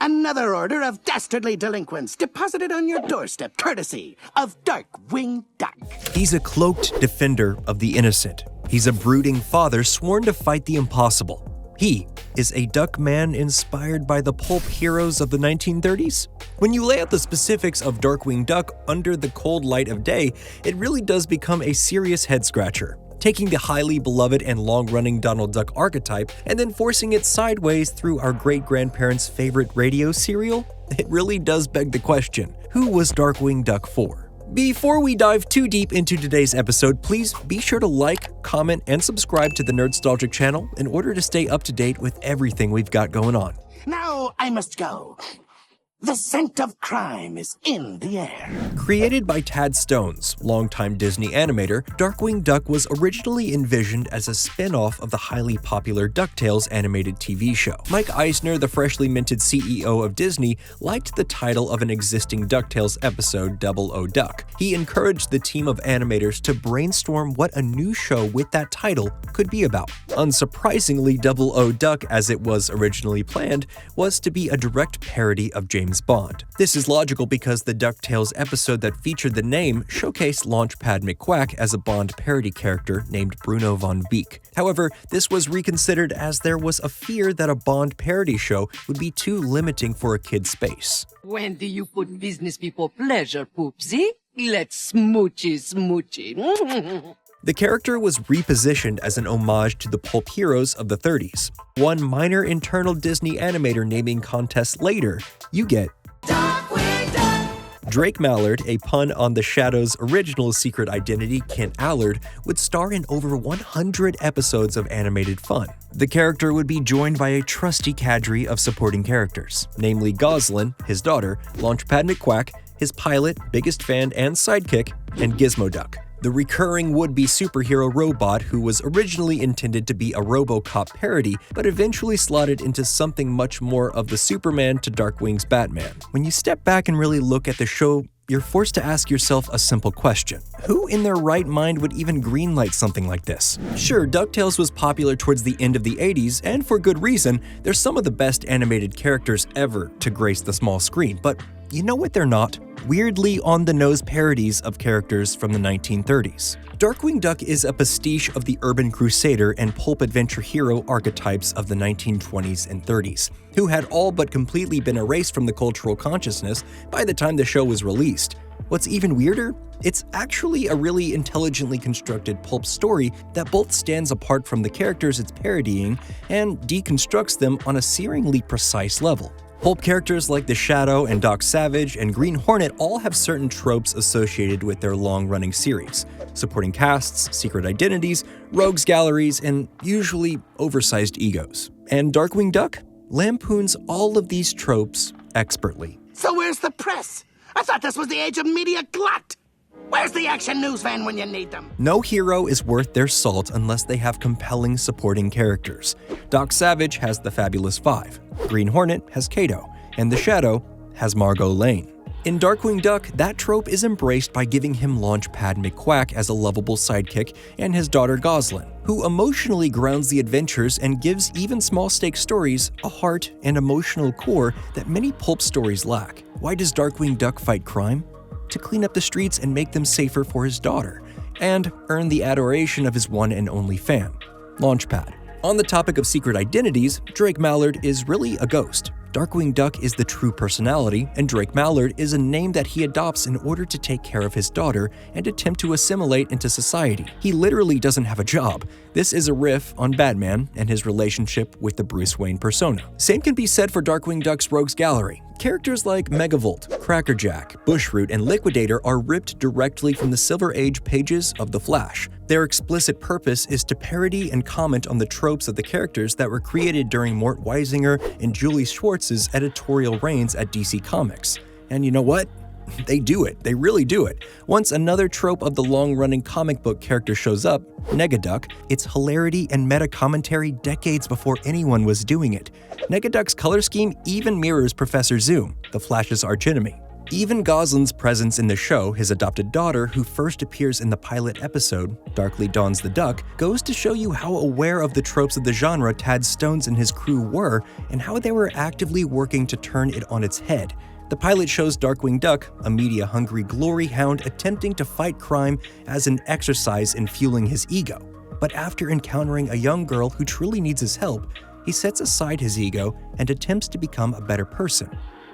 Another order of dastardly delinquents deposited on your doorstep, courtesy of Darkwing Duck. He's a cloaked defender of the innocent. He's a brooding father sworn to fight the impossible. He is a duck man inspired by the pulp heroes of the 1930s. When you lay out the specifics of Darkwing Duck under the cold light of day, it really does become a serious head-scratcher. Taking the highly beloved and long-running Donald Duck archetype and then forcing it sideways through our great-grandparents' favorite radio serial? It really does beg the question, who was Darkwing Duck for? Before we dive too deep into today's episode, please be sure to like, comment, and subscribe to the Nerdstalgic channel in order to stay up to date with everything we've got going on. Now I must go. The scent of crime is in the air. Created by Tad Stones, longtime Disney animator, Darkwing Duck was originally envisioned as a spin-off of the highly popular DuckTales animated TV show. Mike Eisner, the freshly minted CEO of Disney, liked the title of an existing DuckTales episode, Double O Duck. He encouraged the team of animators to brainstorm what a new show with that title could be about. Unsurprisingly, Double O Duck, as it was originally planned, was to be a direct parody of James Bond. This is logical because the DuckTales episode that featured the name showcased Launchpad McQuack as a Bond parody character named Bruno von Beek. However, this was reconsidered as there was a fear that a Bond parody show would be too limiting for a kid's space. When do you put business before pleasure, Poopsie? Let's smoochy. The character was repositioned as an homage to the pulp heroes of the 30s. One minor internal Disney animator naming contest later, you get Darkwing Duck! Drake Mallard, a pun on the Shadow's original secret identity, Kent Allard, would star in over 100 episodes of animated fun. The character would be joined by a trusty cadre of supporting characters, namely Goslin, his daughter, Launchpad McQuack, his pilot, biggest fan, and sidekick, and Gizmo Duck, the recurring would-be superhero robot who was originally intended to be a RoboCop parody, but eventually slotted into something much more of the Superman to Darkwing's Batman. When you step back and really look at the show, you're forced to ask yourself a simple question. Who in their right mind would even greenlight something like this? Sure, DuckTales was popular towards the end of the 80s, and for good reason. They're some of the best animated characters ever to grace the small screen, but you know what they're not? Weirdly on-the-nose parodies of characters from the 1930s. Darkwing Duck is a pastiche of the urban crusader and pulp adventure hero archetypes of the 1920s and 30s, who had all but completely been erased from the cultural consciousness by the time the show was released. What's even weirder? It's actually a really intelligently constructed pulp story that both stands apart from the characters it's parodying and deconstructs them on a searingly precise level. Pulp characters like the Shadow and Doc Savage and Green Hornet all have certain tropes associated with their long-running series: supporting casts, secret identities, rogues galleries, and usually oversized egos. And Darkwing Duck lampoons all of these tropes expertly. So where's the press? I thought this was the age of media glut. Where's the action news van when you need them? No hero is worth their salt unless they have compelling supporting characters. Doc Savage has the Fabulous Five, Green Hornet has Kato, and the Shadow has Margot Lane. In Darkwing Duck, that trope is embraced by giving him Launchpad McQuack as a lovable sidekick and his daughter Goslin, who emotionally grounds the adventures and gives even small-stake stories a heart and emotional core that many pulp stories lack. Why does Darkwing Duck fight crime? To clean up the streets and make them safer for his daughter, and earn the adoration of his one and only fan, Launchpad. On the topic of secret identities, Drake Mallard is really a ghost. Darkwing Duck is the true personality, and Drake Mallard is a name that he adopts in order to take care of his daughter and attempt to assimilate into society. He literally doesn't have a job. This is a riff on Batman and his relationship with the Bruce Wayne persona. Same can be said for Darkwing Duck's Rogues Gallery. Characters like Megavolt, Crackerjack, Bushroot, and Liquidator are ripped directly from the Silver Age pages of The Flash. Their explicit purpose is to parody and comment on the tropes of the characters that were created during Mort Weisinger and Julie Schwartz's editorial reigns at DC Comics. And you know what? They do it. They really do it. Once another trope of the long-running comic book character shows up, Negaduck, it's hilarity and meta-commentary decades before anyone was doing it. Negaduck's color scheme even mirrors Professor Zoom, the Flash's archenemy. Even Gosling's presence in the show, his adopted daughter, who first appears in the pilot episode, Darkly Dawns the Duck, goes to show you how aware of the tropes of the genre Tad Stones and his crew were, and how they were actively working to turn it on its head. The pilot shows Darkwing Duck, a media-hungry glory hound attempting to fight crime as an exercise in fueling his ego. But after encountering a young girl who truly needs his help, he sets aside his ego and attempts to become a better person.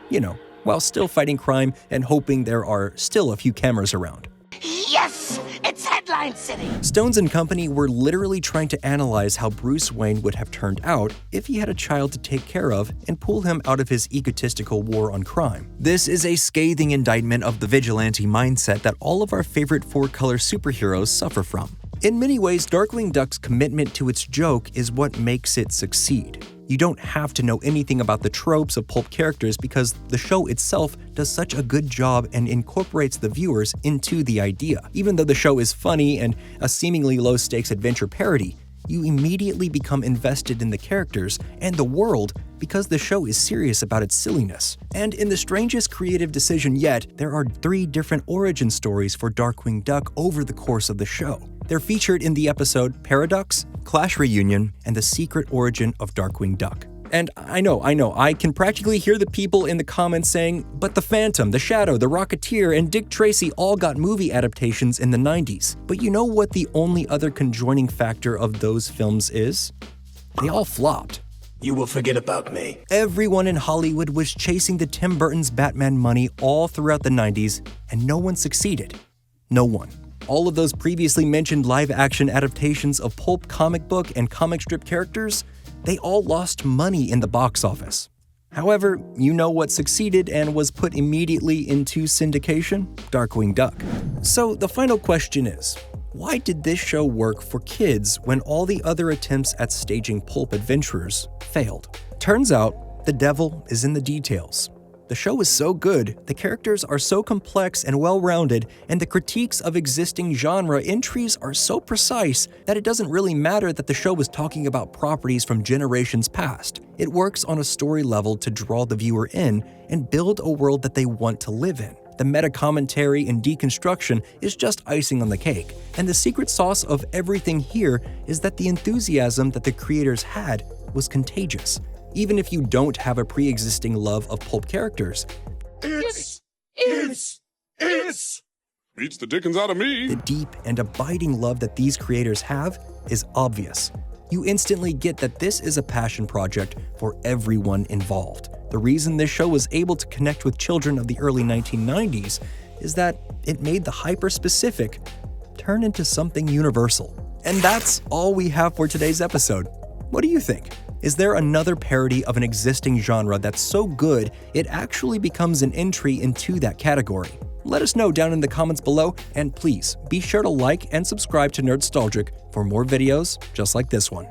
You know, while still fighting crime and hoping there are still a few cameras around. Yes! It's Headline City! Stones and company were literally trying to analyze how Bruce Wayne would have turned out if he had a child to take care of and pull him out of his egotistical war on crime. This is a scathing indictment of the vigilante mindset that all of our favorite four-color superheroes suffer from. In many ways, Darkwing Duck's commitment to its joke is what makes it succeed. You don't have to know anything about the tropes of pulp characters because the show itself does such a good job and incorporates the viewers into the idea. Even though the show is funny and a seemingly low-stakes adventure parody, you immediately become invested in the characters and the world because the show is serious about its silliness. And in the strangest creative decision yet, there are 3 different origin stories for Darkwing Duck over the course of the show. They're featured in the episode Paradox, Clash Reunion, and the Secret Origin of Darkwing Duck. And I know, I can practically hear the people in the comments saying, but the Phantom, the Shadow, the Rocketeer, and Dick Tracy all got movie adaptations in the 90s. But you know what the only other conjoining factor of those films is? They all flopped. You will forget about me. Everyone in Hollywood was chasing the Tim Burton's Batman money all throughout the 90s, and no one succeeded. No one. All of those previously mentioned live-action adaptations of pulp comic book and comic strip characters, they all lost money in the box office. However, you know what succeeded and was put immediately into syndication? Darkwing Duck. So the final question is, why did this show work for kids when all the other attempts at staging pulp adventurers failed? Turns out, the devil is in the details. The show is so good, the characters are so complex and well-rounded, and the critiques of existing genre entries are so precise that it doesn't really matter that the show was talking about properties from generations past. It works on a story level to draw the viewer in and build a world that they want to live in. The meta-commentary and deconstruction is just icing on the cake, and the secret sauce of everything here is that the enthusiasm that the creators had was contagious. Even if you don't have a pre-existing love of pulp characters, It's beats the dickens out of me. the deep and abiding love that these creators have is obvious. You instantly get that this is a passion project for everyone involved. The reason this show was able to connect with children of the early 1990s is that it made the hyper-specific turn into something universal. And that's all we have for today's episode. What do you think? Is there another parody of an existing genre that's so good it actually becomes an entry into that category? Let us know down in the comments below, and please be sure to like and subscribe to Nerdstalgic for more videos just like this one.